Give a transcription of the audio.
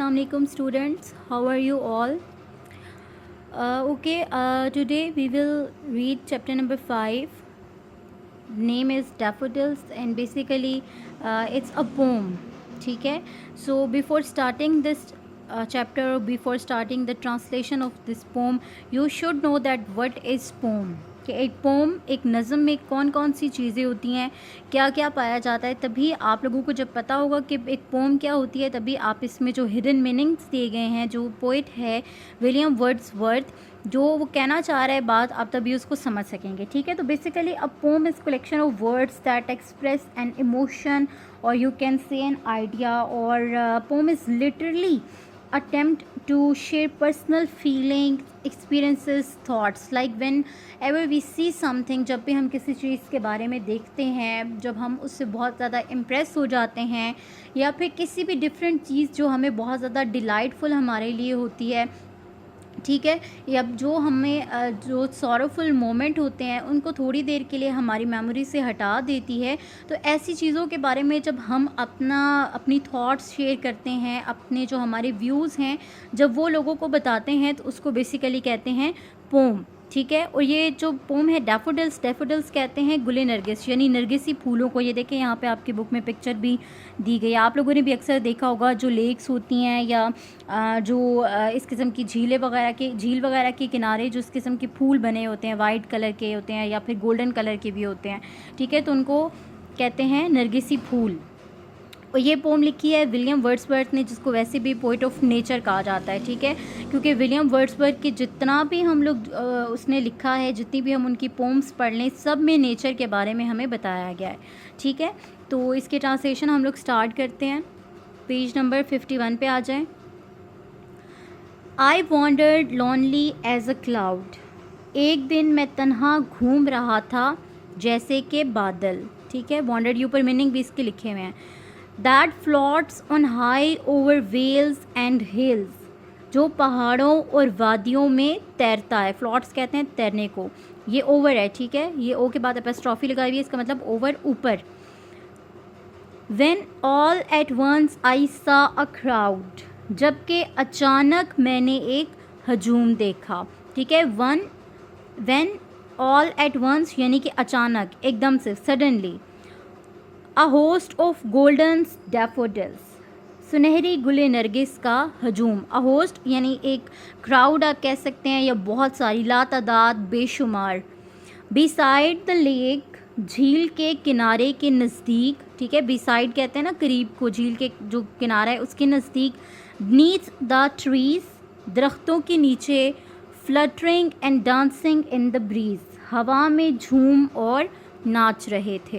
Assalamualaikum students, how are you all? Today we will read chapter number 5. Name is Daffodils and basically it's a poem. ठीक है. So before starting this chapter, before starting the translation of this poem, you should know that what is poem. कि एक pome, एक नज़म में कौन कौन सी चीज़ें होती हैं, क्या क्या पाया जाता है. तभी आप लोगों को जब पता होगा कि एक पोम क्या होती है, तभी आप इसमें जो हिडन मीनिंग्स दिए गए हैं, जो पोइट है विलियम वर्ड्सवर्थ, जो वो कहना चाह रहा है बात, आप तभी उसको समझ सकेंगे. ठीक है. तो basically a poem is collection of words that express an emotion or you can say an idea, or poem is literally attempt to share personal feelings, experiences, thoughts. Like whenever we see something, जब भी हम किसी चीज़ के बारे में देखते हैं, जब हम उससे बहुत ज़्यादा इम्प्रेस हो जाते हैं, या फिर किसी भी डिफरेंट चीज़ जो हमें बहुत ज़्यादा डिलाइटफुल हमारे लिए होती है, ठीक है, या जो हमें जो सॉरोफुल मोमेंट होते हैं उनको थोड़ी देर के लिए हमारी मेमोरी से हटा देती है. तो ऐसी चीज़ों के बारे में जब हम अपनी थॉट्स शेयर करते हैं, अपने जो हमारे व्यूज़ हैं, जब वो लोगों को बताते हैं, तो उसको बेसिकली कहते हैं पोम. ठीक है. और ये जो पोम है डैफोडिल्स कहते हैं गुले नरगिस, यानी नरगिसी फूलों को. ये देखें यहाँ पे आपकी बुक में पिक्चर भी दी गई है. आप लोगों ने भी अक्सर देखा होगा जो लेक्स होती हैं या जो इस किस्म की झील वगैरह के किनारे जो इस किस्म के फूल बने होते हैं, वाइट कलर के होते हैं या फिर गोल्डन कलर के भी होते हैं. ठीक है. तो उनको कहते हैं नरगिसी फूल. और ये पोम लिखी है विलियम वर्ड्सवर्थ ने, जिसको वैसे भी पोइट ऑफ नेचर कहा जाता है. ठीक है. क्योंकि विलियम वर्ड्सवर्थ की जितना भी हम लोग उसने लिखा है, जितनी भी हम उनकी पोम्स पढ़ लें, सब में नेचर के बारे में हमें बताया गया है. ठीक है. तो इसके ट्रांसलेशन हम लोग स्टार्ट करते हैं. पेज नंबर 51 पे आ जाएं. I wandered lonely as a cloud. एक दिन मैं तन्हा घूम रहा था जैसे कि बादल. ठीक है. वॉन्डर्ड के ऊपर मीनिंग भी इसके लिखे हुए हैं. That floats on high over vales and hills, जो पहाड़ों और वादियों में तैरता है. फ्लॉट्स कहते हैं तैरने को. ये ओवर है. ठीक है. ये ओ के बाद एपोस्ट्रोफी लगाई हुई है, इसका मतलब ओवर, ऊपर. When all at once I saw a crowd, जबकि अचानक मैंने एक हजूम देखा. ठीक है. When all at once यानी कि अचानक, एकदम से, suddenly. A host of golden daffodils, सुनहरी गुले नरगिस का हजूम. A host यानी एक क्राउड आप कह सकते हैं, या बहुत सारी, लातादाद, बेशुमार. Beside the lake, झील के किनारे के नज़दीक. ठीक है. Beside कहते हैं ना करीब को, झील के जो किनारा है उसके नज़दीक. Beneath the trees, दरख्तों के नीचे. Fluttering and dancing in the breeze, हवा में झूम और नाच रहे थे.